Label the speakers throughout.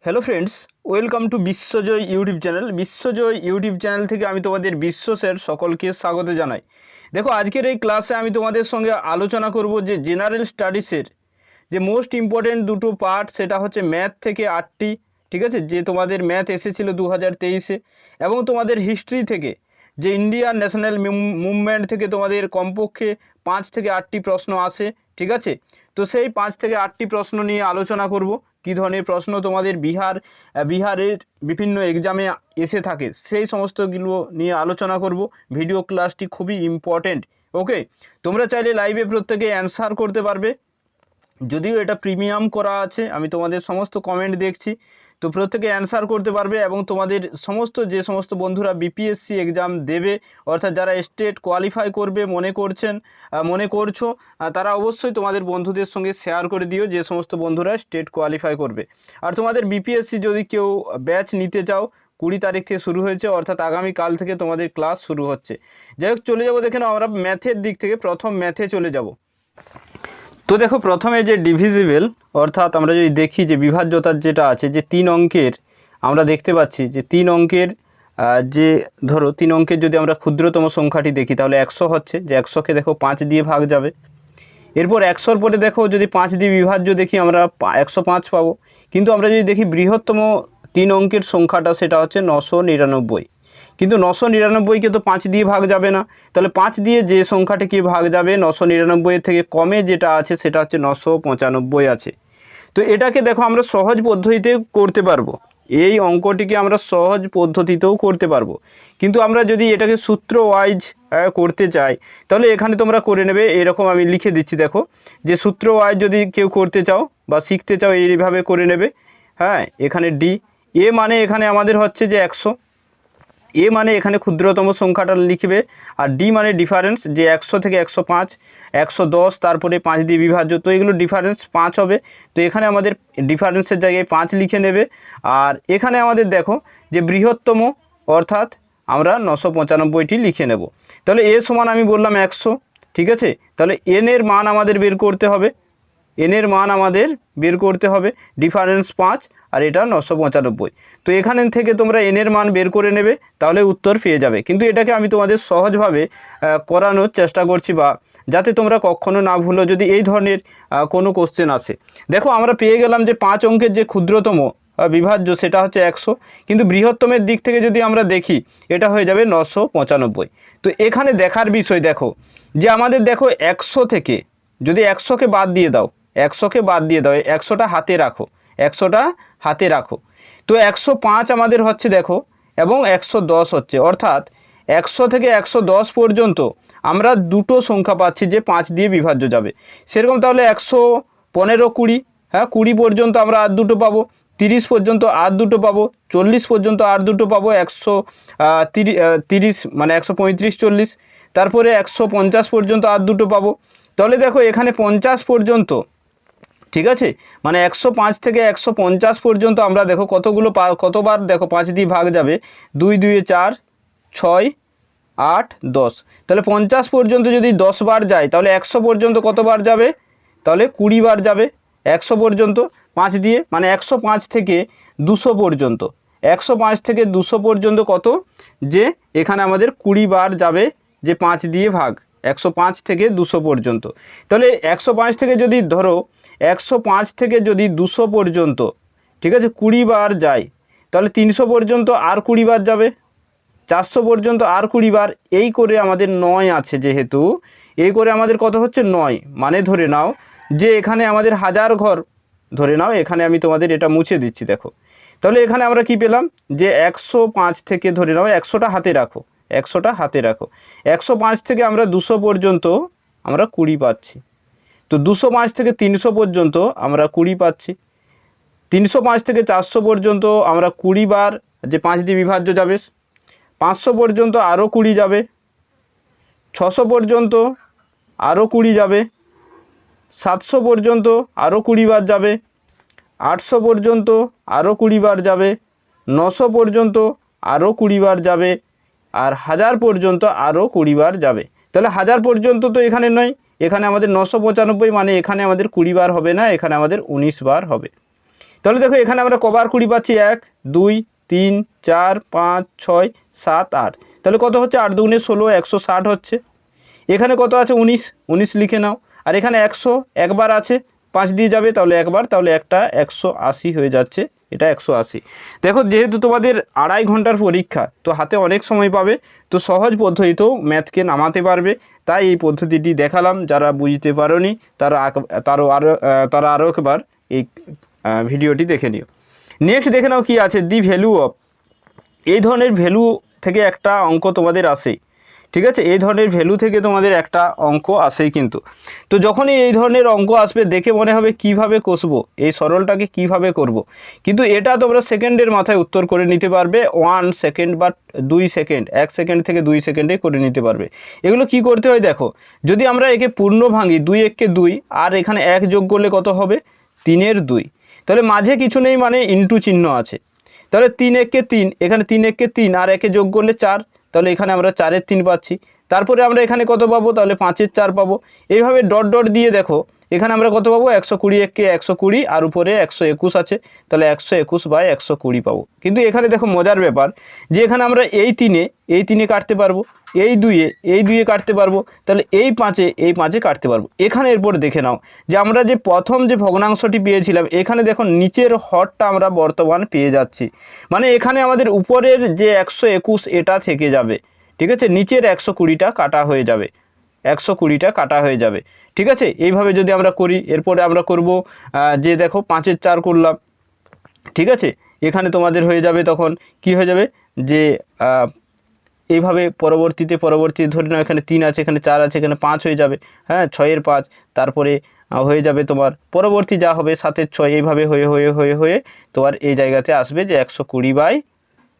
Speaker 1: Hello friends, welcome to Biswajoy YouTube channel. Biswajoy YouTube channel থেকে আমি তোমাদের বিশ্ব স্যার সকলকে স্বাগত জানাই। দেখো, আজকের এই ক্লাসে আমি তোমাদের সঙ্গে আলোচনা করব যে জেনারেল স্টাডিজের যে মোস্ট ইম্পর্টেন্ট দুটো পার্ট, সেটা হচ্ছে ম্যাথ থেকে 8টি, ঠিক আছে, যে তোমাদের ম্যাথ এসেছিলো 2023-এ, এবং তোমাদের হিস্ট্রি থেকে যে ইন্ডিয়ান ন্যাশনাল মুভমেন্ট থেকে তোমাদের কমপক্ষে 5 থেকে 8টি প্রশ্ন আসে, ঠিক আছে। তো সেই 5 থেকে 8টি প্রশ্ন নিয়ে আলোচনা করব। কী ধরনের প্রশ্ন তোমাদের বিহারের বিভিন্ন এক্সামে এসে থাকে সেই সমস্তগুলো নিয়ে আলোচনা করব। ভিডিও ক্লাসটি খুবই ইম্পর্টেন্ট। ওকে, তোমরা চাইলে লাইভে প্রত্যেকে অ্যান্সার করতে পারবে, যদিও এটা প্রিমিয়াম করা আছে। আমি তোমাদের সমস্ত কমেন্ট দেখছি, তো প্রত্যেকে অ্যান্সার করতে পারবে। এবং তোমাদের যে সমস্ত বন্ধুরা বিপিএসসি এক্সাম দেবে, অর্থাৎ যারা স্টেট কোয়ালিফাই করবে মনে করছো, তারা অবশ্যই তোমাদের বন্ধুদের সঙ্গে শেয়ার করে দিও, যে সমস্ত বন্ধুরা স্টেট কোয়ালিফাই করবে। আর তোমাদের বিপিএসসি যদি কেউ ব্যাচ নিতে চাও, 20 তারিখ থেকে শুরু হয়েছে, অর্থাৎ আগামীকাল থেকে তোমাদের ক্লাস শুরু হচ্ছে। যাই হোক, চলে যাবো দেখে নাও আমরা ম্যাথের দিক থেকে। প্রথম ম্যাথে চলে যাব। তো দেখো, প্রথমে যে ডিভিজিবল, অর্থাৎ আমরা যদি দেখি যে বিভাজ্যতার যেটা আছে, যে 3 অঙ্কের আমরা দেখতে পাচ্ছি যে 3 অঙ্কের যে ধরো 3 অঙ্কের যদি আমরা ক্ষুদ্রতম সংখ্যাটি দেখি, তাহলে 100 হচ্ছে, যে 100কে দেখো 5 দিয়ে ভাগ যাবে। এরপর 100-র পরে দেখো যদি 5 দিয়ে বিভাজ্য দেখি, আমরা 105 পাবো। কিন্তু আমরা যদি দেখি বৃহত্তম 3 অঙ্কের সংখ্যাটা, সেটা হচ্ছে 999। কিন্তু 999কে তো 5 দিয়ে ভাগ যাবে না, তাহলে 5 দিয়ে যে সংখ্যাটিকে ভাগ যাবে 999 থেকে কমে যেটা আছে সেটা হচ্ছে 995 আছে। তো এটাকে দেখো আমরা সহজ পদ্ধতিতে করতে পারবো, এই অঙ্কটিকে আমরা সহজ পদ্ধতিতেও করতে পারবো। কিন্তু আমরা যদি এটাকে সূত্র ওয়াইজ করতে চাই, তাহলে এখানে তোমরা করে নেবে। এরকম আমি লিখে দিচ্ছি, দেখো, যে সূত্র ওয়াইজ যদি কেউ করতে চাও বা শিখতে চাও, এইভাবে করে নেবে। হ্যাঁ, এখানে ডি এ মানে এখানে আমাদের হচ্ছে যে 100, এ মানে এখানে ক্ষুদ্রতম সংখ্যাটা লিখবে, আর ডি মানে ডিফারেন্স, যে 100 থেকে 105, 110, তারপরে 5 দিয়ে বিভাজ্য, তো এগুলো ডিফারেন্স 5 হবে। তো এখানে আমাদের ডিফারেন্সের জায়গায় 5 লিখে নেবে। আর এখানে আমাদের দেখো যে বৃহত্তম, অর্থাৎ আমরা 995টি লিখে নেব। তাহলে এ সমান আমি বললাম 100, ঠিক আছে। তাহলে এন এর মান আমাদের বের করতে হবে, এনের মান আমাদের বের করতে হবে, ডিফারেন্স 5 আর এটা 995। তো এখান থেকে তোমরা এনের মান বের করে নেবে, তাহলে উত্তর পেয়ে যাবে। কিন্তু এটাকে আমি তোমাদের সহজভাবে করানোর চেষ্টা করছি, বা যাতে তোমরা কখনো না ভুলো যদি এই ধরনের কোনো কোশ্চেন আসে। দেখো, আমরা পেয়ে গেলাম যে 5 অঙ্কের যে ক্ষুদ্রতম বিভাজ্য সেটা হচ্ছে 100, কিন্তু বৃহত্তমের দিক থেকে যদি আমরা দেখি, এটা হয়ে যাবে 995। তো এখানে দেখার বিষয়, দেখো যে আমাদের দেখো 100 থেকে যদি 100কে বাদ দিয়ে দাও, 100কে বাদ দিয়ে দাও, 100টা হাতে রাখো, 100টা হাতে রাখো। তো 105 আমাদের হচ্ছে দেখো, এবং 110 হচ্ছে, অর্থাৎ 100 থেকে 110 পর্যন্ত আমরা দুটো সংখ্যা পাচ্ছি যে 5 দিয়ে বিভাজ্য যাবে। সেরকম তাহলে 115, 20, হ্যাঁ 20 পর্যন্ত আমরা আর দুটো পাবো, 30 পর্যন্ত আর দুটো পাবো, 40 পর্যন্ত আর দুটো পাবো, 130 মানে 135, 40, তারপরে 150 পর্যন্ত আর দুটো পাবো। তাহলে দেখো এখানে 50 পর্যন্ত, ঠিক আছে, মানে 105 থেকে 150 পর্যন্ত আমরা দেখো কতবার দেখো 5 দিয়ে ভাগ যাবে, 2 2 4, 6, 8, 10। তাহলে 50 পর্যন্ত যদি 10 বার যায়, তাহলে 100 পর্যন্ত কতবার যাবে, তাহলে 20 বার যাবে 100 পর্যন্ত 5 দিয়ে, মানে 105 থেকে 200 পর্যন্ত, 105 থেকে 200 পর্যন্ত কত, যে এখানে আমাদের 20 বার যাবে, যে 5 দিয়ে ভাগ 105 থেকে 200 পর্যন্ত। তাহলে 105 থেকে যদি ধরো 105 থেকে যদি 200 পর্যন্ত, ঠিক আছে, 20 বার যায়, তাহলে 300 পর্যন্ত আর 20 বার যাবে, 400 পর্যন্ত আর 20 বার, এই করে আমাদের 9 আছে, যেহেতু এই করে আমাদের কত হচ্ছে 9, মানে ধরে নাও যে এখানে আমাদের 1000 ঘর ধরে নাও। এখানে আমি তোমাদের এটা মুছে দিচ্ছি, দেখো, তাহলে এখানে আমরা কি পেলাম, যে 105 থেকে ধরে নাও 100টা হাতে রাখো, 100টা হাতে রাখো, 105 থেকে আমরা 200 পর্যন্ত আমরা 20 পাচ্ছি। তো 205 থেকে 300 পর্যন্ত আমরা 20 পাচ্ছি, 305 থেকে 400 পর্যন্ত আমরা 20 বার যে 5 দিয়ে বিভাজ্য যাবে, 500 পর্যন্ত আরও 20 যাবে, 600 পর্যন্ত আরও 20 যাবে, 700 পর্যন্ত আরও 20 বার যাবে, 800 পর্যন্ত আরও 20 বার যাবে, 900 পর্যন্ত আরও 20 বার যাবে, আর 1000 পর্যন্ত আরও 20 বার যাবে। তাহলে 1000 পর্যন্ত তো এখানে নয়, এখানে আমাদের 995, মানে এখানে আমাদের 20 বার হবে না, এখানে আমাদের 19 বার হবে। তাহলে দেখো এখানে আমরা কবার 20 পাচ্ছি, 1 2 3 4 5 6 7 8, তাহলে কত হচ্ছে 8 দুগুণে 16, 160 হচ্ছে। এখানে কত আছে 19, 19 লিখে নাও। আর এখানে 100 একবার আছে, 5 দিয়ে যাবে তাহলে একবার, তাহলে একটা 180 হয়ে যাচ্ছে, এটা 180। দেখো যেহেতু তোমাদের 2.5 ঘন্টার পরীক্ষা, তো হাতে অনেক সময় পাবে, তো সহজ পদ্ধতিতেও ম্যাথকে নামাতে পারবে, তাই এই পদ্ধতিটি দেখালাম। যারা বুঝতে পারোনি তারা আরও একবার এই ভিডিওটি দেখে নিও। নেক্সট দেখে নাও কি আছে, দি ভ্যালু অফ। এই ধরনের ভ্যালু থেকে একটা অঙ্ক তোমাদের আসে, ঠিক আছে, এই ধরনের ভ্যালু থেকে তোমাদের একটা অঙ্ক আসেই কিন্তু। তো যখনই এই ধরনের অঙ্ক আসবে দেখে মনে হবে কিভাবে কষবো, এই সরলটাকে কিভাবে করব। কিন্তু এটা তোমরা সেকেন্ডের মাথায় উত্তর করে নিতে পারবে, 1 সেকেন্ড বা 2 সেকেন্ড, 1 সেকেন্ড থেকে 2 সেকেন্ডে করে নিতে পারবে। এগুলো কি করতে হয় দেখো, যদি আমরা একে পূর্ণ ভাঙি, 2 1 2, আর এখানে 1 যোগ করলে কত হবে 3 2, তাহলে মাঝে কিছু নেই মানে ইন্টু চিহ্ন আছে, তাহলে 3 1 3, এখানে 3 1 3 আর 1 যোগ করলে 4, তাহলে এখানে আমরা 4 3 পাচ্ছি। তারপরে আমরা এখানে কত পাবো, তাহলে 5 4 পাবো। এইভাবে ডট ডট দিয়ে দেখো এখানে আমরা কত পাবো, 120 1 120, আর উপরে 121 আছে, তাহলে 121 বাই 120 পাবো। কিন্তু এখানে দেখো মজার ব্যাপার, যে এখানে আমরা এই 3 কাটতে পারবো, এই 2 কাটতে পারবো, তাহলে এই 5 কাটতে পারবো। এখানে এরপর দেখে নাও যে আমরা যে প্রথম যে ভগ্নাংশটি পেয়েছিলাম, এখানে দেখো নিচের হরটা আমরা বর্তমান পেয়ে যাচ্ছি, মানে এখানে আমাদের উপরের যে 121 এটা থেকে যাবে, ঠিক আছে, নিচের 120টা কাটা হয়ে যাবে, 120টা কাটা হয়ে যাবে, ঠিক আছে। এইভাবে যদি আমরা করি, এরপরে আমরা করব যে দেখো 5 4 করলাম, ঠিক আছে, এখানে তোমাদের হয়ে যাবে, তখন কি হয়ে যাবে যে এইভাবে পরবর্তীতে ধরে নাও এখানে 3 আছে, এখানে 4 আছে, এখানে 5 হয়ে যাবে, হ্যাঁ 6 5, তারপরে হয়ে যাবে তোমার পরবর্তী যা হবে 7 6, এইভাবে হয়ে হয়ে হয়ে হয়ে তোমার এই জায়গাতে আসবে যে 120 বাই,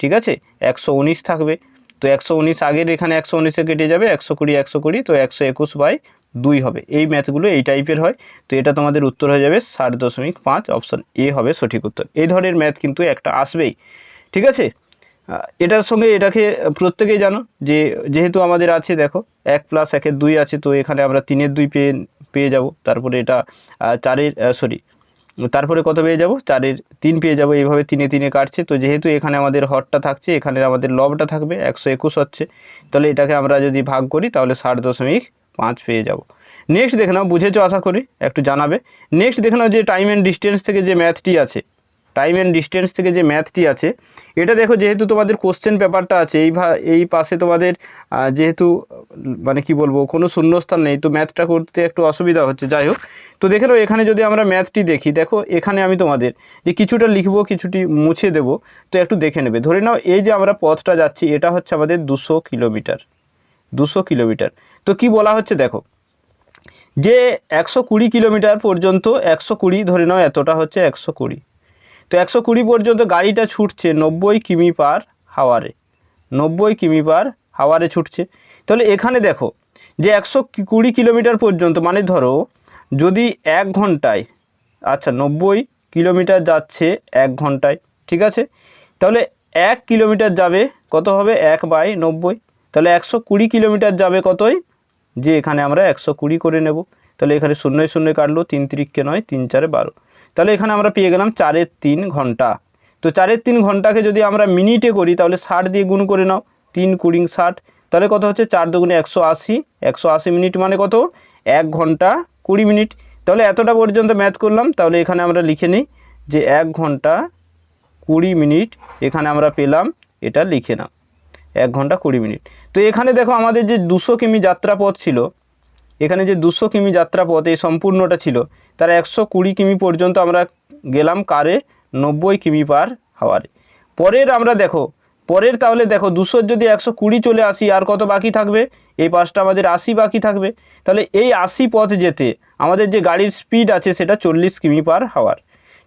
Speaker 1: ঠিক আছে, 119 থাকবে। তো 119 আগের এখানে 119-এ কেটে যাবে, 120 তো 121 বাই 2 হবে। এই ম্যাথগুলো এই টাইপের হয়। তো এটা তোমাদের উত্তর হয়ে যাবে 60.5, অপশান এ হবে সঠিক উত্তর। এই ধরনের ম্যাথ কিন্তু একটা আসবেই, ঠিক আছে। এটার সঙ্গে এটাকে প্রত্যেকেই জানো যে যেহেতু আমাদের আছে দেখো 1 + 1 2 আছে, তো এখানে আমরা 3 2 পেয়ে যাব, তারপরে এটা 4 তারপরে কত পেয়ে যাব, 4 3 পেয়ে যাব, এইভাবে 3 3 কাটছে। তো যেহেতু এখানে আমাদের হরটা থাকছে, এখানে আমাদের লবটা থাকবে, 121 হচ্ছে, তাহলে এটাকে আমরা যদি ভাগ করি তাহলে 60.5 পেয়ে যাব। নেক্সট দেখে নাও, বুঝেছো আশা করি, একটু জানাবে। নেক্সট দেখে নাও যে টাইম অ্যান্ড ডিস্টেন্স থেকে যে ম্যাথটি আছে, এটা দেখো যেহেতু তোমাদের কোশ্চেন পেপারটা আছে এই পাশে তোমাদের যেহেতু মানে কি বলবো কোনো শূন্যস্থান নেই, তো ম্যাথটা করতে একটু অসুবিধা হচ্ছে। যাই হোক, তো দেখে নাও এখানে যদি আমরা ম্যাথটি দেখি, দেখো এখানে আমি তোমাদের যে কিছুটা লিখবো, কিছুটি মুছে দেব, তো একটু দেখে নেবে। ধরে নাও এই যে আমরা পথটা যাচ্ছি, এটা হচ্ছে আমাদের 200 কিলোমিটার। তো কি বলা হচ্ছে দেখো, যে 120 কিলোমিটার পর্যন্ত, 120 ধরে নাও এতটা হচ্ছে 120, তো 120 পর্যন্ত গাড়িটা ছুটছে 90 কিমি পার হাওয়ারে, 90 কিমি পার হাওয়ারে ছুটছে। তাহলে এখানে দেখো যে 120 কিলোমিটার পর্যন্ত, মানে ধরো যদি 1 ঘন্টায়, আচ্ছা 90 কিলোমিটার যাচ্ছে 1 ঘন্টায়, ঠিক আছে, তাহলে 1 কিলোমিটার যাবে কত হবে 1/90, তাহলে 120 কিলোমিটার যাবে কতই, যে এখানে আমরা 120 করে নেব। তাহলে এখানে 0 0 কাটলো, 3 3 9, 3 4 12, তাহলে এখানে আমরা পেয়ে গেলাম 4 3 ঘন্টা। তো 4 3 ঘন্টাকে যদি আমরা মিনিটে করি, তাহলে 60 দিয়ে গুণ করে নাও, 3 20 60, তাহলে কত হচ্ছে 4 দুগুণে 180 মিনিট, মানে কত 1 ঘন্টা 20 মিনিট। তাহলে এতটা পর্যন্ত ম্যাথ করলাম, তাহলে এখানে আমরা লিখে নিই যে 1 ঘন্টা 20 মিনিট, এখানে আমরা পেলাম, এটা লিখে নাও 1 ঘন্টা 20 মিনিট। তো এখানে দেখো আমাদের যে 200 কিমি যাত্রাপথ ছিল, এখানে যে 200 কিমি যাত্রাপথ এই সম্পূর্ণটা ছিল, তার 120 কিমি পর্যন্ত আমরা গেলাম কারে, 90 কিমি পার হাওয়ারে। পরের তাহলে দেখো 200 যদি 120 চলে আসি, আর কত বাকি থাকবে, এই পাশটা আমাদের 80 বাকি থাকবে। তাহলে এই 80 পথ যেতে আমাদের যে গাড়ির স্পিড আছে সেটা 40 কিমি পার হাওয়ার,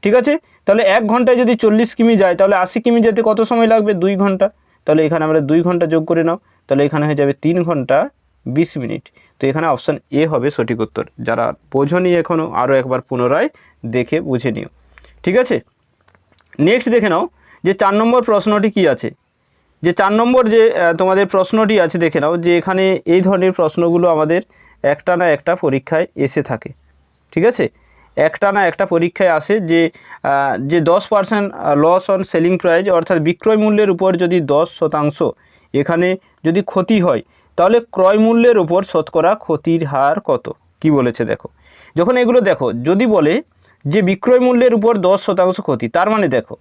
Speaker 1: ঠিক আছে। তাহলে 1 ঘন্টায় যদি 40 কিমি যায়, তাহলে 80 কিমি যেতে কত সময় লাগবে, 2 ঘন্টা। তাহলে এখানে আমরা 2 ঘন্টা যোগ করে নাও, তাহলে এখানে হয়ে যাবে 3 ঘন্টা 20 মিনিট। তো এখানে অপশান এ হবে সঠিক উত্তর। যারা বোঝোনি এখনও, আরও একবার পুনরায় দেখে বুঝে নিও, ঠিক আছে। নেক্সট দেখে নাও যে 4 নম্বর প্রশ্নটি কি আছে, যে 4 নম্বর যে তোমাদের প্রশ্নটি আছে, দেখে নাও যে এখানে এই ধরনের প্রশ্নগুলো আমাদের একটা না একটা পরীক্ষায় এসে থাকে, ঠিক আছে। একটা না একটা পরীক্ষায় আসে যে 10% লস অন সেলিং প্রাইস, অর্থাৎ বিক্রয় মূল্যের উপর যদি 10% এখানে যদি ক্ষতি হয়, তাহলে ক্রয় মূল্যের উপর শতকরা ক্ষতির হার কত, কি বলেছে দেখো। যখন এগুলো দেখো, যদি বলে যে বিক্রয় মূল্যের উপর 10% ক্ষতি, তার মানে দেখো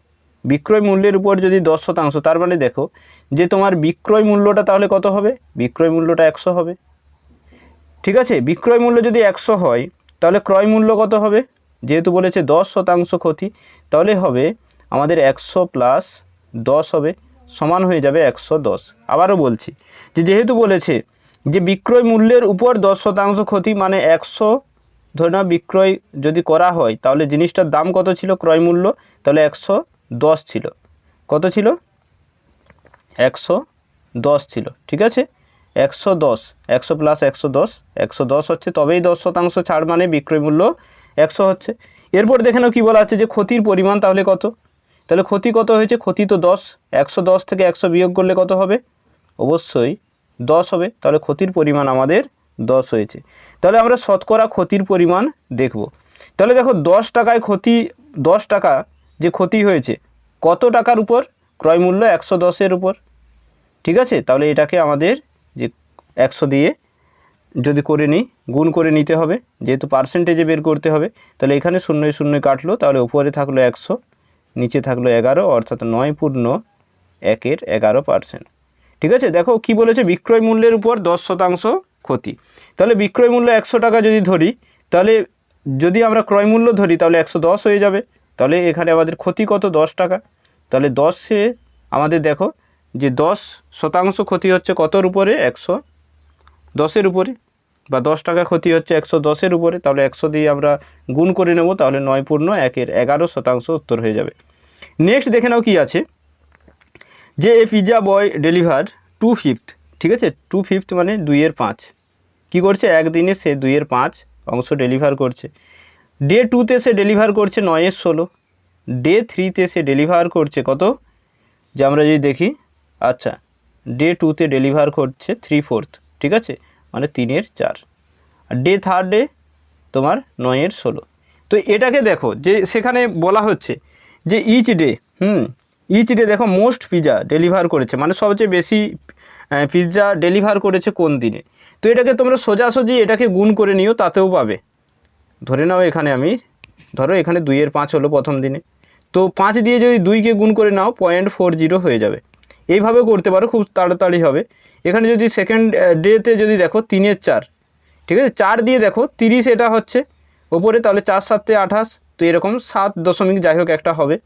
Speaker 1: বিক্রয় মূল্যের উপর যদি 10%, তার মানে দেখো যে তোমার বিক্রয় মূল্যটা তাহলে কত হবে, বিক্রয় মূল্যটা 100 হবে। ঠিক আছে, বিক্রয় মূল্য যদি 100 হয়, তাহলে ক্রয় মূল্য কত হবে, যেহেতু বলেছে 10% ক্ষতি, তাহলে হবে আমাদের 100 প্লাস 10 হবে, সমান হয়ে যাবে 110। আবারও বলছি যে যেহেতু বলেছে যে বিক্রয় মূল্যের উপর 10% ক্ষতি, মানে 100 ধরে নাও বিক্রয় যদি করা হয়, তাহলে জিনিসটার দাম কত ছিল, ক্রয় মূল্য, তাহলে 110 ছিল। কত ছিল, 110 ছিল। ঠিক আছে, 110, 100 প্লাস 110, 110 হচ্ছে, তবেই 10% ছাড়, মানে বিক্রয় মূল্য 100 হচ্ছে। এরপর দেখে নাও কী বলা আছে যে ক্ষতির পরিমাণ তাহলে কত, তাহলে ক্ষতি কত হয়েছে, ক্ষতি তো 10, 110 থেকে 100 বিয়োগ করলে কত হবে, অবশ্যই 10 হবে। তাহলে ক্ষতির পরিমাণ আমাদের 10 হয়েছে। তাহলে আমরা শতকরা ক্ষতির পরিমাণ দেখব। তাহলে দেখো 10 টাকায় ক্ষতি, 10 টাকা যে ক্ষতি হয়েছে কত টাকার উপর, ক্রয় মূল্য 110-এর উপর। ঠিক আছে, তাহলে এটাকে আমাদের যে 100 দিয়ে যদি করে নিই, গুণ করে নিতে হবে, যেহেতু পার্সেন্টেজে বের করতে হবে। তাহলে এখানে 0 0 কাটলো, তাহলে উপরে থাকলো 100, নিচে থাকলো 11, অর্থাৎ 9.1-এর 11%। ঠিক আছে, দেখো কি বলেছে, বিক্রয় মূল্যের উপর 10% ক্ষতি। তাহলে বিক্রয় মূল্য 100 টাকা যদি ধরি, তাহলে যদি আমরা ক্রয় মূল্য ধরি তাহলে 110 হয়ে যাবে। তাহলে এখানে আমাদের ক্ষতি কত, 10 টাকা। তাহলে 10-এ আমাদের দেখো যে 10% ক্ষতি হচ্ছে কতর উপরে, 110-এর উপরে, বা 10 টাকা ক্ষতি হচ্ছে 110-এর উপরে। তাহলে 100 দিয়ে আমরা গুণ করে নেব, তাহলে 9.1-এর 11% উত্তর হয়ে যাবে। নেক্সট দেখে নাও কি আছে, যে এ পিৎজা বয় ডেলিভার 2/5। ঠিক আছে, 2/5 মানে 2/5 কী করছে, একদিনে সে 2/5 অংশ ডেলিভার করছে। ডে 2-তে সে ডেলিভার করছে 9/16, ডে 3-তে সে ডেলিভার করছে কত, যে আমরা যদি দেখি, আচ্ছা ডে 2-তে ডেলিভার করছে 3/4, ঠিক আছে, মানে 3/4, আর ডে 3-এ তোমার 9/16। তো এটাকে দেখো যে সেখানে বলা হচ্ছে যে ইচ ডে দেখো মোস্ট পিৎজা ডেলিভার করেছে, মানে সবচেয়ে বেশি পিৎজা ডেলিভার করেছে কোন দিনে। তো এটাকে তোমরা সোজাসুজি এটাকে গুণ করে নিও, তাতেও পাবে। ধরে নাও এখানে ধরো এখানে 2/5 হলো প্রথম দিনে, তো 5 দিয়ে যদি 2-কে গুণ করে নাও 0.40 হয়ে যাবে। এইভাবে করতে পারো, খুব তাড়াতাড়ি হবে। এখানে যদি সেকেন্ড ডেতে যদি দেখো 3/4, ঠিক আছে, 4 দিয়ে দেখো 30, এটা হচ্ছে ওপরে, তাহলে 4 7 28, তো এরকম 7 দশমিক যাই হোক একটা হবে।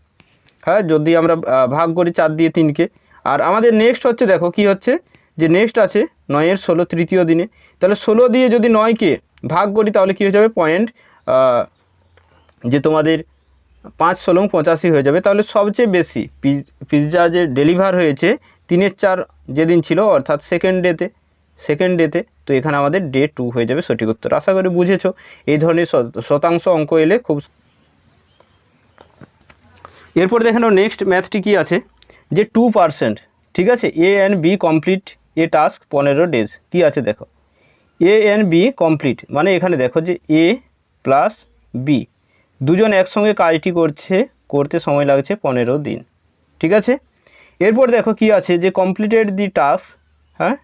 Speaker 1: হ্যাঁ, যদি আমরা ভাগ করি 4 দিয়ে 3-কে। আর আমাদের নেক্সট হচ্ছে, দেখো কি হচ্ছে, যে নেক্সট আছে 9/16 তৃতীয় দিনে। তাহলে 16 দিয়ে যদি 9-কে ভাগ করি, তাহলে কী হয়ে যাবে, যে তোমাদের 5 16 85 হয়ে যাবে। তাহলে সবচেয়ে বেশি পিৎজা যে ডেলিভার হয়েছে 3/4 যেদিন ছিল, অর্থাৎ সেকেন্ড ডেতে। তো এখানে আমাদের ডে 2 হয়ে যাবে সঠিক উত্তর। আশা করি বুঝেছো। এই ধরনের শতাংশ অঙ্ক এলে খুব। এরপর দেখে নাও নেক্সট ম্যাথটি কী আছে, যে 2%, ঠিক আছে, A and B complete a task 15 days. কী আছে দেখো, এ অ্যান্ড বি কমপ্লিট, মানে এখানে দেখো যে এ প্লাস বি দুজন একসঙ্গে কাজটি করতে সময় লাগছে 15 দিন। ঠিক আছে, এরপর দেখো কি আছে, যে কমপ্লিটেড দি টাস্ক, হ্যাঁ,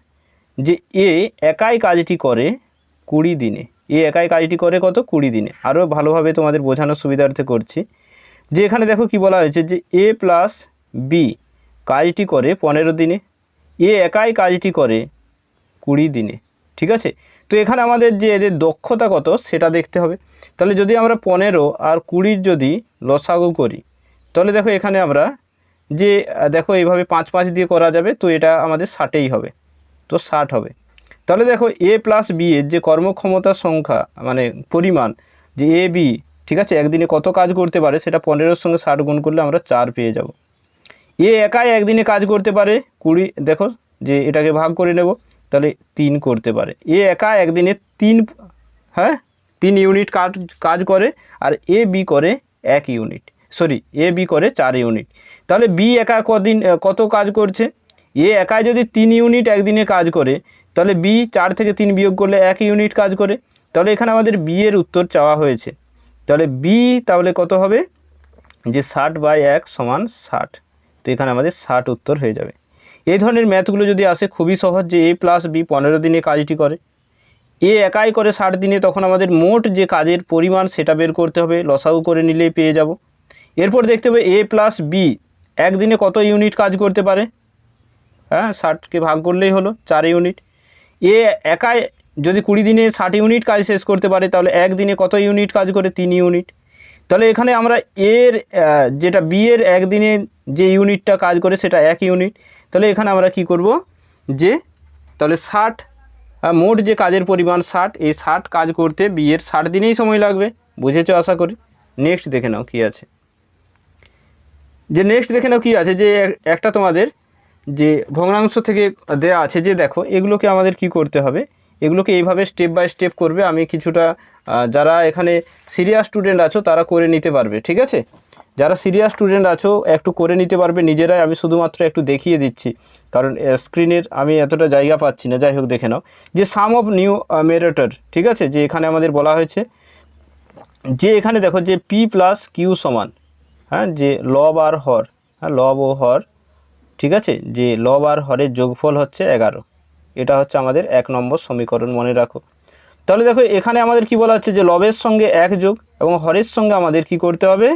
Speaker 1: যে এ একাই কাজটি করে 20 দিনে। এ একাই কাজটি করে কত, 20 দিনে। আরও ভালোভাবে তোমাদের বোঝানোর সুবিধার্থে করছি, যে এখানে দেখো কি বলা হয়েছে, যে এ প্লাস বি কাজটি করে 15 দিনে, এ একাই কাজটি করে 20 দিনে। ঠিক আছে, তো এখানে আমাদের যে এদের দক্ষতা কত সেটা দেখতে হবে। তাহলে যদি আমরা 15 আর 20 যদি লসাগু করি, তাহলে দেখো এখানে আমরা যে দেখো এইভাবে 5 5 দিয়ে করা যাবে, তো এটা আমাদের 60-এই হবে, তো 60 হবে। তাহলে দেখো এ প্লাস বি এর যে কর্মক্ষমতার সংখ্যা, মানে পরিমাণ, যে এ বি, ঠিক আছে, একদিনে কত কাজ করতে পারে, সেটা 15-এর সঙ্গে 60 গুণ করলে আমরা 4 পেয়ে যাব। এ একাই একদিনে কাজ করতে পারে 20, দেখো যে এটাকে ভাগ করে নেব, তাহলে 3 করতে পারে। এ একা একদিনে 3 ইউনিট কাজ করে, আর এ বি করে 1 ইউনিট, এ বি করে 4 ইউনিট। তাহলে বি একা কত কাজ করছে, এ একাই যদি 3 ইউনিট একদিনে কাজ করে, তাহলে বি 4 থেকে 3 বিয়োগ করলে 1 ইউনিট কাজ করে। তাহলে এখানে আমাদের বি এর উত্তর চাওয়া হয়েছে। তাহলে বি তাহলে কত হবে, যে 60/1 সমান 60। তো এখানে আমাদের 60 উত্তর হয়ে যাবে। এই ধরনের ম্যাথগুলো যদি আসে খুবই সহজ, যে a প্লাস বি 15 দিনে কাজটি করে, এ একাই করে 60 দিনে, তখন আমাদের মোট যে কাজের পরিমাণ সেটা বের করতে হবে, লসাগু করে নিলেই পেয়ে যাব। এরপর দেখতে হবে এ প্লাস বি একদিনে কত ইউনিট কাজ করতে পারে, হ্যাঁ 60কে ভাগ করলেই হলো 4 ইউনিট। এ একাই যদি 20 দিনে 60 ইউনিট কাজ শেষ করতে পারে, তাহলে একদিনে কত ইউনিট কাজ করে, 3 ইউনিট। তাহলে এখানে আমরা এর যেটা বি এর একদিনে যে ইউনিটটা কাজ করে সেটা 1 ইউনিট। তাহলে এখানে আমরা কি করব, যে তাহলে 60 মোট যে কাজের পরিমাণ 60, এই 60 কাজ করতে বি এর 60 দিনেই সময় লাগবে। বুঝেছো আশা করি। নেক্সট দেখে নাও কি আছে, যে নেক্সট দেখে নাও কি আছে, যে একটা তোমাদের যে ভগ্নাংশ থেকে দেয়া আছে, যে দেখো এগুলোকে আমাদের কি করতে হবে, এগুলোকে এইভাবে স্টেপ বাই স্টেপ করবে। আমি কিছুটা যারা এখানে সিরিয়াস স্টুডেন্ট আছো তারা করে নিতে পারবে, ঠিক আছে। যারা সিরিয়াস স্টুডেন্ট আছো একটু করে নিতে পারবে নিজেরাই, আমি শুধুমাত্র একটু দেখিয়ে দিচ্ছি, কারণ স্ক্রিনের আমি এতটা জায়গা পাচ্ছি না। যাই হোক দেখে নাও, যে সাম অফ নিউমেরেটর, ঠিক আছে, যে এখানে আমাদের বলা হয়েছে যে এখানে দেখো যে পি প্লাস কিউ সমান, হ্যাঁ, যে লব আর হর, হ্যাঁ লব ও হর, ঠিক আছে, যে লব আর হরের যোগফল হচ্ছে 11। এটা হচ্ছে আমাদের 1 নম্বর সমীকরণ, মনে রাখো। তাহলে দেখো এখানে আমাদের কি বলা হচ্ছে, যে লবের সঙ্গে 1 যোগ এবং হরের সঙ্গে আমাদের কি করতে হবে,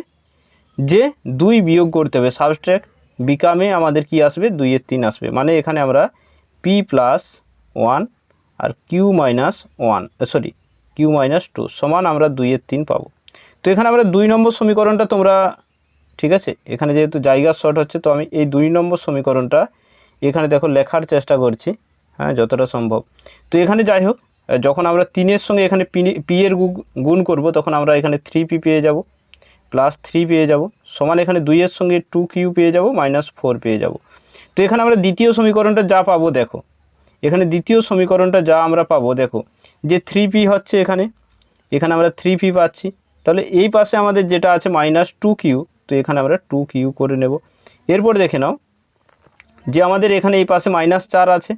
Speaker 1: যে 2 বিয়োগ করতে হবে, সাবস্ট্রাক্ট। বিকামে আমাদের কি আসবে, 2 এর 3 আসবে। মানে এখানে আমরা পি প্লাস 1 আর Q minus 1 sorry Q minus 2 সমান আমরা 2 এর 3 পাবো। তো এখানে আমরা 2 নম্বর সমীকরণটা তোমরা, ঠিক আছে, এখানে যেহেতু জায়গা শর্ট হচ্ছে, তো আমি এই 2 নম্বর সমীকরণটা এখানে দেখো লেখার চেষ্টা করছি, হ্যাঁ যতটা সম্ভব। তো এখানে যাই হোক, যখন আমরা 3-এর সঙ্গে এখানে পি এর গুণ করব, তখন আমরা এখানে 3p পেয়ে যাব, প্লাস 3 পেয়ে যাব, সমান এখানে 2-এর সঙ্গে 2q পেয়ে যাব, মাইনাস 4 পেয়ে যাব। তো এখানে আমরা দ্বিতীয় সমীকরণটা যা পাবো, দেখো এখানে দ্বিতীয় সমীকরণটা যা আমরা পাবো, দেখো যে 3p হচ্ছে এখানে আমরা 3p পাচ্ছি। তাহলে এই পাশে আমাদের যেটা আছে মাইনাস 2q, তো এখানে আমরা 2q করে নেব। এরপর দেখে নাও যে আমাদের এখানে এই পাশে -4 আছে,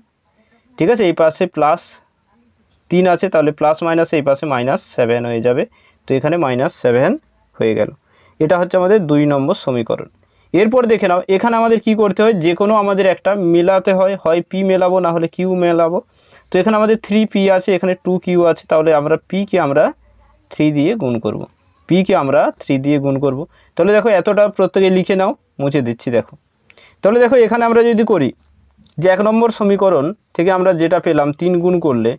Speaker 1: ঠিক আছে, এই পাশে +3 আছে, তাহলে প্লাস মাইনাস এই পাশে -7 হয়ে যাবে। তো এখানে -7 হয়ে গেল। এটা হচ্ছে আমাদের 2 নম্বর সমীকরণ। এরপর দেখে নাও এখানে আমাদের কি করতে হয়, যে কোনো আমাদের একটা মেলাতে হয়, হয় p মেলাবো না হলে q মেলাবো। তো এখানে আমাদের 3p আছে, এখানে 2q আছে, তাহলে আমরা p কে আমরা 3 দিয়ে গুণ করব, p কে আমরা 3 দিয়ে গুণ করব। তাহলে দেখো এতটা প্রত্যেকে লিখে নাও, মুছে দিচ্ছি। দেখো তাহলে দেখো এখানে আমরা যদি করি, যে 1 নম্বর সমীকরণ থেকে আমরা যেটা পেলাম 3 গুণ করলে,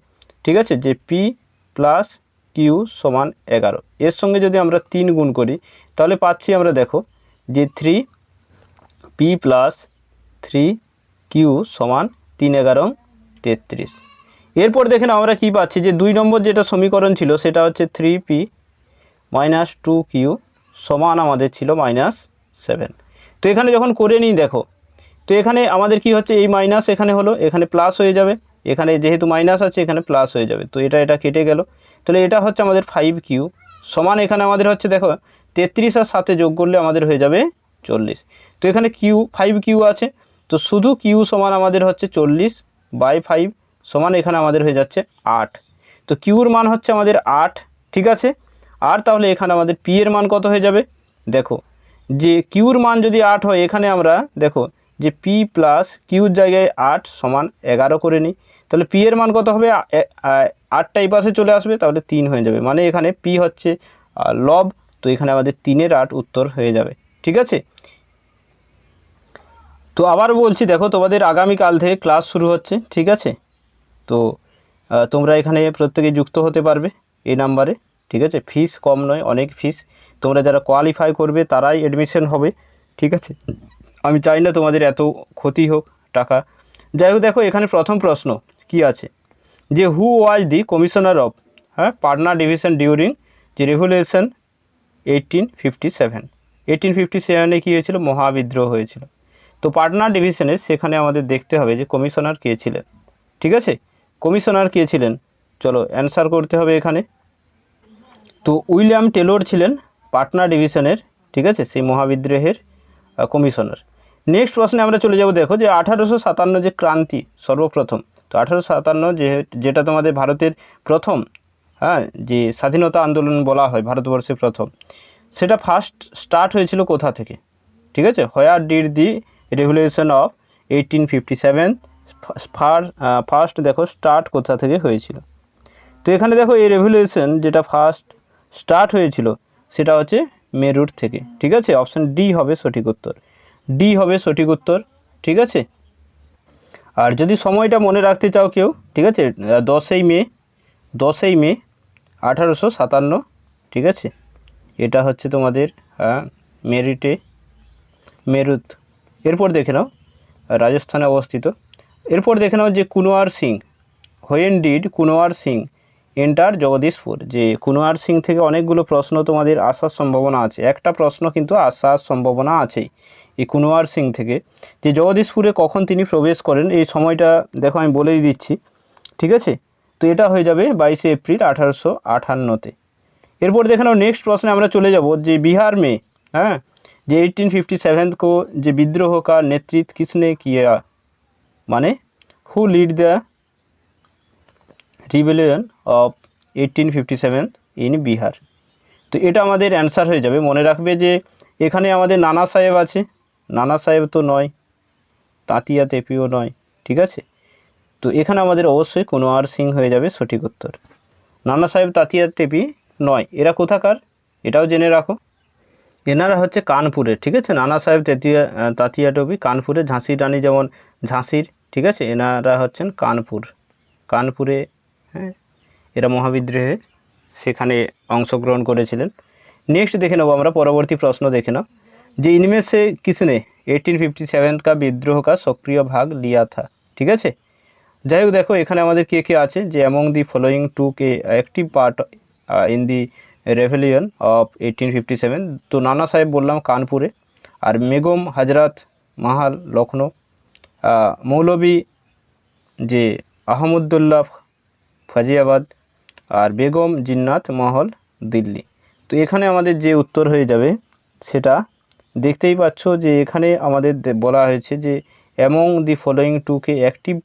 Speaker 1: ঠিক আছে, যে p প্লাস কিউ সমান 11, এর সঙ্গে যদি আমরা 3 গুণ করি, তাহলে পাচ্ছি আমরা, দেখো যে 3p প্লাস 3q সমান 3 11 33। এরপর দেখেন আমরা কি পাচ্ছি, যে 2 নম্বর যেটা সমীকরণ ছিল সেটা হচ্ছে 3p মাইনাস 2q সমান আমাদের ছিল -7। তো এখানে যখন করে নিই, দেখো তো এখানে আমাদের কি হচ্ছে, এই মাইনাস এখানে হলো, এখানে প্লাস হয়ে যাবে, এখানে যেহেতু মাইনাস আছে এখানে প্লাস হয়ে যাবে, তো এটা কেটে গেল। তাহলে এটা হচ্ছে আমাদের 5q সমান, এখানে আমাদের হচ্ছে দেখো 33 আর 7 যোগ করলে আমাদের হয়ে যাবে 40। তো এখানে 5q আছে, তো শুধু q সমান আমাদের হচ্ছে 40/5 সমান এখানে আমাদের হয়ে যাচ্ছে 8। তো কিউর মান হচ্ছে আমাদের 8, ঠিক আছে। আর তাহলে এখানে আমাদের p এর মান কত হয়ে যাবে, দেখো যে কিউর মান যদি 8 হয়, এখানে আমরা দেখো যে p প্লাস কিউর জায়গায় 8 সমান 11 করে নিই, তাহলে p এর মান কত হবে, 8টা এই পাশে চলে আসবে, তাহলে 3 হয়ে যাবে। মানে এখানে p হচ্ছে লব, তো এখানে আমাদের 3-এর 8 উত্তর হয়ে যাবে, ঠিক আছে। তো আবার বলছি, দেখো তোমাদের আগামীকাল থেকে ক্লাস শুরু হচ্ছে, ঠিক আছে। তো তোমরা এখানে প্রত্যেকে যুক্ত হতে পারবে এই নাম্বারে, ঠিক আছে। ফিস কম নয়, অনেক ফিস। তোমরা যারা কোয়ালিফাই করবে তারাই অ্যাডমিশন হবে, ঠিক আছে। আমি চাই না তোমাদের এত ক্ষতি হোক টাকা। যাই হোক দেখো এখানে প্রথম প্রশ্ন কি আছে, যে who was the commissioner of Patna division during the revolution 1857 কী হয়েছিল, মহাবিদ্রোহ হয়েছিল। তো পাটনা ডিভিশনে সেখানে আমাদের দেখতে হবে যে কমিশনার কে ছিলেন, ঠিক আছে। কমিশনার কে ছিলেন, চলো অ্যান্সার করতে হবে এখানে। তো উইলিয়াম টেলর ছিলেন পাটনা ডিভিশনের, ঠিক আছে, সেই মহাবিদ্রোহের কমিশনার। নেক্সট প্রশ্নে আমরা চলে যাব, দেখো যে 1857 যে ক্রান্তি সর্বপ্রথম, তো 1857 যেটা তোমাদের ভারতের প্রথম হ্যাঁ, যে স্বাধীনতা আন্দোলন বলা হয় ভারতবর্ষে প্রথম, সেটা ফার্স্ট স্টার্ট হয়েছিল কোথা থেকে? ঠিক আছে, where did the revolution of 1857 first দেখো স্টার্ট কোথা থেকে হয়েছিল। তো এখানে দেখো এই রেভলিউশন যেটা ফার্স্ট স্টার্ট হয়েছিল সেটা হচ্ছে মেরুট থেকে। ঠিক আছে, অপশান ডি হবে সঠিক উত্তর, ডি হবে সঠিক উত্তর। ঠিক আছে, আর যদি সময়টা মনে রাখতে চাও কেউ, ঠিক আছে, 10ই মে 1857, ঠিক আছে, এটা হচ্ছে তোমাদের মেরুত। এরপর দেখে নাও রাজস্থানে অবস্থিত। এরপর দেখে নাও যে Kunwar Singh, when did Kunwar Singh enter Jagdishpur. যে কুনওয়ার সিং থেকে অনেকগুলো প্রশ্ন তোমাদের আসার সম্ভাবনা আছে, একটা প্রশ্ন কিন্তু আসার সম্ভাবনা আছেই এই কুনওয়ার সিং থেকে, যে জগদীশপুরে কখন তিনি প্রবেশ করেন। এই সময়টা দেখো আমি বলেই দিচ্ছি। ঠিক আছে, তো এটা হয়ে যাবে 22 এপ্রিল 1858-তে। এরপর দেখে নাও নেক্সট প্রশ্নে আমরা চলে যাব যে बिहार में যে 1857 को যে विद्रोह का नेतृत्व किसने किया, माने who lead the rebellion of 1857 in Bihar. তো এটা আমাদের অ্যান্সার হয়ে যাবে। মনে রাখবে যে এখানে আমাদের নানা সাহেব আছে, নানা সাহেব তো নয়, তাঁতিয়া তেপিও নয়। ঠিক আছে, তো এখানে আমাদের অবশ্যই কুনওয়ার সিং হয়ে যাবে সঠিক উত্তর। নানা সাহেব তাঁতিয়া তেপি নয়, এরা কোথাকার এটাও জেনে রাখো, এনারা হচ্ছে কানপুরের। ঠিক আছে, নানা সাহেব তাঁতিয়া টেপি কানপুরে, ঝাঁসির রানী যেমন ঝাঁসির। ঠিক আছে, এনারা হচ্ছেন কানপুরে। হ্যাঁ, এরা মহাবিদ্রোহে সেখানে অংশগ্রহণ করেছিলেন। নেক্সট দেখে নেব আমরা, পরবর্তী প্রশ্ন দেখে নাও যে इनमें से किसने 1857 का विद्रोह का सक्रिय भाग लिया था। ঠিক আছে, যাই হোক দেখো এখানে আমাদের কে কে আছে, যে among the following took active part in the revolution of 1857। তো নানা সাহেব বললাম কানপুরে, আর বেগম হজরত মাহাল লখনৌ, মৌলভী যে আহমদুল্লাহ ফাজিয়াবাদ, আর বেগম জিন্নাত মহল দিল্লি। তো এখানে আমাদের যে উত্তর হয়ে যাবে সেটা দেখতেই পাচ্ছ যে এখানে আমাদের বলা হয়েছে যে among the following took active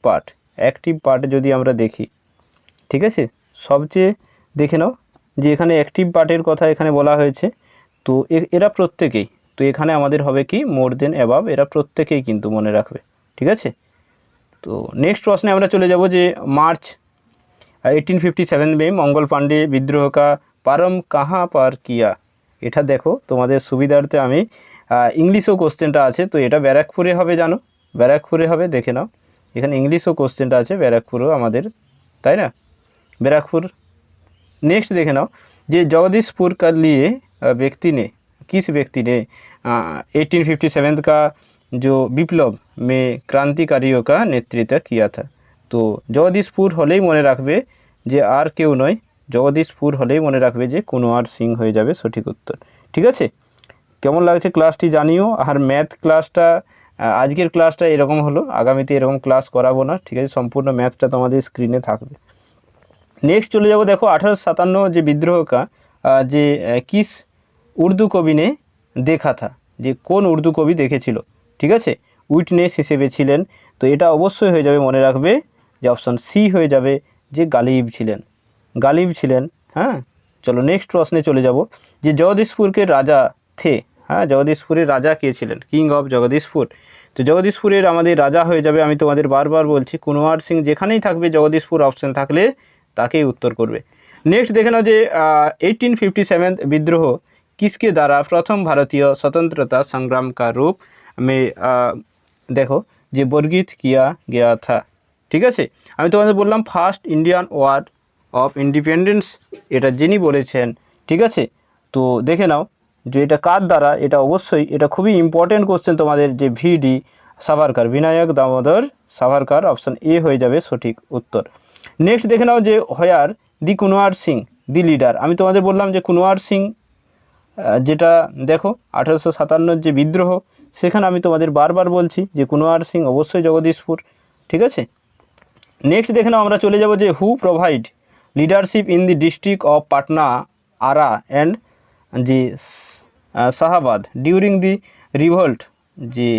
Speaker 1: part যদি আমরা দেখি, ঠিক আছে, সবচেয়ে দেখে নাও যে এখানে অ্যাক্টিভ পার্টের কথা এখানে বলা হয়েছে। তো এরা প্রত্যেকেই, তো এখানে আমাদের হবে কি মোর দেন অ্যাবাভ, এরা প্রত্যেকেই কিন্তু মনে রাখবে। ঠিক আছে, তো নেক্সট প্রশ্নে আমরা চলে যাব যে मार्च 1857 में मंगल पांडे विद्रोह का प्रारंभ कहाँ पर किया। এটা দেখো তোমাদের সুবিধার্থে আমি ইংলিশও কোশ্চেনটা আছে, তো এটা ব্যারাকপুরে হবে, জানো ব্যারাকপুরে হবে, দেখে নাও এখানে ইংলিশও কোশ্চেনটা আছে, ব্যারাকপুরও আমাদের, তাই না, बैरकपुर। नेक्स्ट देखे नाओ जे जगदीशपुर का लिए किस व्यक्ति ने 1857 का जो विप्लव में क्रांतिकारियों का नेतृत्व किया था। तो जगदीशपुर हलेई मने राखबे जे आर केउ नय, जगदीशपुर हलेई मने राखबे जे कुनওয়ার সিং হয়ে যাবে সঠিক উত্তর। ঠিক আছে, কেমন লাগছে ক্লাসটি জানিও। আর ম্যাথ ক্লাসটা আজকের ক্লাসটা এরকম হলো, আগামীতে এরকম ক্লাস করাবো না। ঠিক আছে, সম্পূর্ণ ম্যাথটা তোমাদের স্ক্রিনে থাকবে। नेक्स्ट चले जाओ देखो 1857 যে বিদ্রোহ का যে किस উর্দু কবি ने देखा था, যে কোন উর্দু কবি দেখেছিল। ঠিক আছে, উইটনেস হিসেবে ছিলেন। তো এটা অবশ্যই হয়ে যাবে, মনে রাখবে যে অপশন সি হয়ে যাবে যে গালিব ছিলেন। হ্যাঁ, চলো নেক্সট প্রশ্নে চলে যাব যে জগদীশপুরকে রাজা থে। হ্যাঁ, জগদীশপুরের রাজা কে ছিলেন, কিং অফ জগদীশপুর। তো জগদীশপুরের আমাদের রাজা হয়ে যাবে, আমি তোমাদের বারবার বলছি কুনওয়ার সিং, যেখানেই থাকবে জগদীশপুর অপশন থাকলে তাকেই उत्तर করবে। नेक्स्ट देखे नाओ जे 1857 विद्रोह किसके द्वारा प्रथम भारतीय स्वतंत्रता संग्राम का रूप में देखो जे वर्गीत किया गया था। ठीक है, আমি তোমাদের বললাম first Indian war of independence, এটা যিনি বলেছেন। ঠিক আছে, তো দেখে নাও যে এটা কার দ্বারা, এটা অবশ্যই এটা খুবই ইম্পর্টেন্ট কোশ্চেন তোমাদের, যে ভিডি সাভারকার, বিনায়ক দামোদর সাভারকার, অপশন এ হয়ে যাবে সঠিক উত্তর। नेक्स्ट देखे नाओ जे হোয়ার দি কুনওয়ার সিং দি লিডার। আমি তোমাদের বললাম যে কুনওয়ার সিং যেটা দেখো 1857 যে বিদ্রোহ, সেখানে আমি তোমাদের বারবার বলছি যে কুনওয়ার সিং অবশ্যই জগদীশপুর। ঠিক আছে, নেক্সট দেখে নাও আমরা চলে যাব যে who provide leadership in the district of Patna, Arrah and the Shahabad during the revolt. যে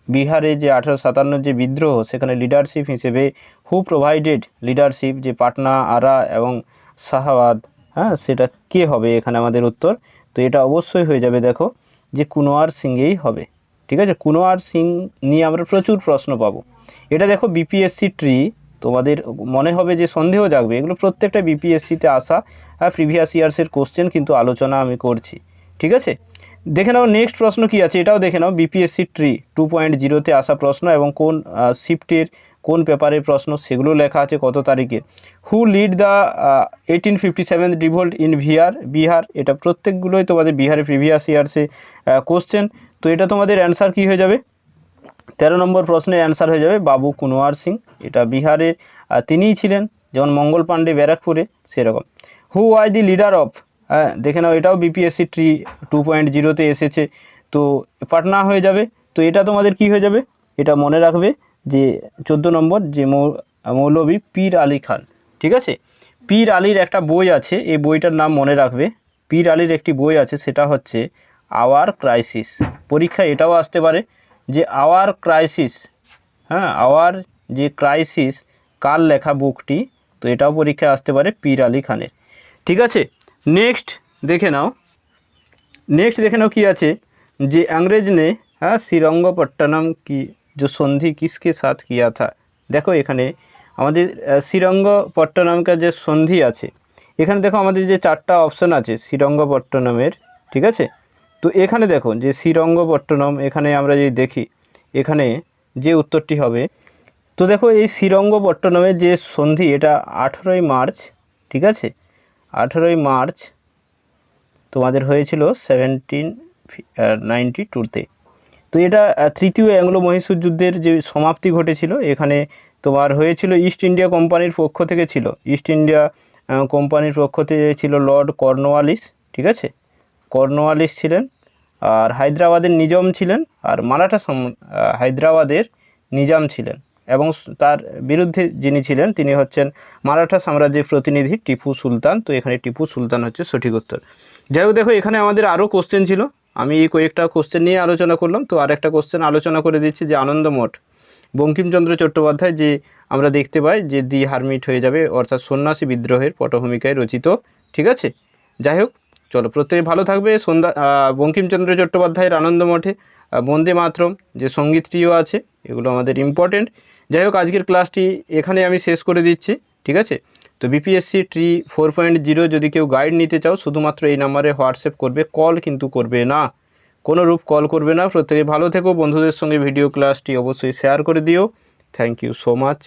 Speaker 1: বিহারে যে 1857 যে বিদ্রোহ, সেখানে লিডারশিপ হিসেবে হু প্রোভাইডেড লিডারশিপ, যে পাটনা, আরা এবং শাহাবাদ, হ্যাঁ সেটা কে হবে এখানে আমাদের উত্তর? তো এটা অবশ্যই হয়ে যাবে দেখো যে কুনওয়ার সিংয়েই হবে। ঠিক আছে, কুনওয়ার সিং নিয়ে আমরা প্রচুর প্রশ্ন পাবো। এটা দেখো বিপিএসসি ট্রি, তোমাদের মনে হবে যে সন্দেহ জাগবে, এগুলো প্রত্যেকটা বিপিএসসিতে আসা প্রিভিয়াস ইয়ার্সের কোশ্চেন কিন্তু আলোচনা আমি করছি। ঠিক আছে, দেখে নাও নেক্সট প্রশ্ন কি আছে, এটাও দেখে নাও। বিপিএসসি ট্রি 2.0-তে আসা প্রশ্ন এবং কোন শিফটের কোন পেপারের প্রশ্ন সেগুলো লেখা আছে কত তারিখে। Who lead the 1857 revolt in Bihar, এটা প্রত্যেকগুলোই তোমাদের বিহারের প্রিভিয়াস ইয়ার্সে কোশ্চেন। তো এটা তোমাদের অ্যান্সার কি হয়ে যাবে? 13 নম্বর প্রশ্নের অ্যান্সার হয়ে যাবে বাবু কুনওয়ার সিং। এটা বিহারের তিনিই ছিলেন, যেমন মঙ্গল পাণ্ডে ব্যারাকপুরে সেরকম। হু ওয়াজ দি লিডার অফ, দেখে নাও এটাও বিপিএসসি ট্রি 2.0-তে এসেছে, তো পাটনা হয়ে যাবে। তো এটা তোমাদের কি হয়ে যাবে, এটা মনে রাখবে যে 14 নম্বর যে মৌলভী পীর আলী খান। ঠিক আছে, পীর আলীর একটা বই আছে, এই বইটার নাম মনে রাখবে। পীর আলীর একটি বই আছে, সেটা হচ্ছে আওয়ার ক্রাইসিস। পরীক্ষা এটাও আসতে পারে যে আওয়ার ক্রাইসিস, হ্যাঁ আওয়ার যে ক্রাইসিস কার লেখা বুকটি, তো এটাও পরীক্ষায় আসতে পারে পীর আলী খানের। ঠিক আছে, নেক্সট দেখে নাও কি আছে যে अंग्रेज ने श्रीरंगपट्टनम की जो संधि किसके साथ किया था। देखो এখানে আমাদের শ্রীরঙ্গপট্টনমকে যে সন্ধি আছে, এখানে দেখো আমাদের যে 4টা অপশন আছে শ্রীরঙ্গপট্টনমের। ঠিক আছে, তো এখানে দেখো যে শ্রীরঙ্গপট্টনম, এখানে আমরা যদি দেখি এখানে যে উত্তরটি হবে, তো দেখো এই শ্রীরঙ্গপট্টনমের যে সন্ধি এটা 18ই মার্চ, ঠিক আছে 18ই মার্চ তোমাদের হয়েছিল 1792-তে। তো এটা তৃতীয় অ্যাংলো মহীশূর যুদ্ধের যে সমাপ্তি ঘটেছিল, এখানে তোমার হয়েছিল ইস্ট ইন্ডিয়া কোম্পানির পক্ষ থেকে ছিল, ইস্ট ইন্ডিয়া কোম্পানির পক্ষ থেকে ছিল লর্ড কর্নওয়ালিস। ঠিক আছে, কর্নওয়ালিস ছিলেন, আর হায়দ্রাবাদের নিজাম ছিলেন, আর হায়দ্রাবাদের নিজাম ছিলেন, এবং তার বিরুদ্ধে যিনি ছিলেন তিনি হচ্ছেন মারাঠা সাম্রাজ্যের প্রতিনিধি টিপু সুলতান। তো এখানে টিপু সুলতান হচ্ছে সঠিক উত্তর। যাই হোক, দেখো এখানে আমাদের আরও কোশ্চেন ছিল, আমি এই কয়েকটা কোশ্চেন নিয়ে আলোচনা করলাম। তো আরেকটা কোশ্চেন আলোচনা করে দিচ্ছি যে আনন্দমঠ বঙ্কিমচন্দ্র চট্টোপাধ্যায় যে আমরা দেখতে পাই যে দি হারমিট হয়ে যাবে, অর্থাৎ সন্ন্যাসী বিদ্রোহের পটভূমিকায় রচিত। ঠিক আছে, যাই হোক চলো প্রত্যেকে ভালো থাকবে। বঙ্কিমচন্দ্র চট্টোপাধ্যায়ের আনন্দমঠে বন্দে মাতরম যে সঙ্গীতটিও আছে, এগুলো আমাদের ইম্পর্টেন্ট। যাই হোক, আজকের ক্লাসটি এখানে আমি শেষ করে দিচ্ছি। ঠিক আছে, তো বিপিএসসি ট্রি 4.0 যদি কেউ গাইড নিতে চাও, শুধুমাত্র এই নাম্বারে হোয়াটসঅ্যাপ করবে, কল কিন্তু করবে না, কোনো রূপ কল করবে না। প্রত্যেকে ভালো থেকো, বন্ধুদের সঙ্গে ভিডিও ক্লাসটি অবশ্যই শেয়ার করে দিও। Thank you so much.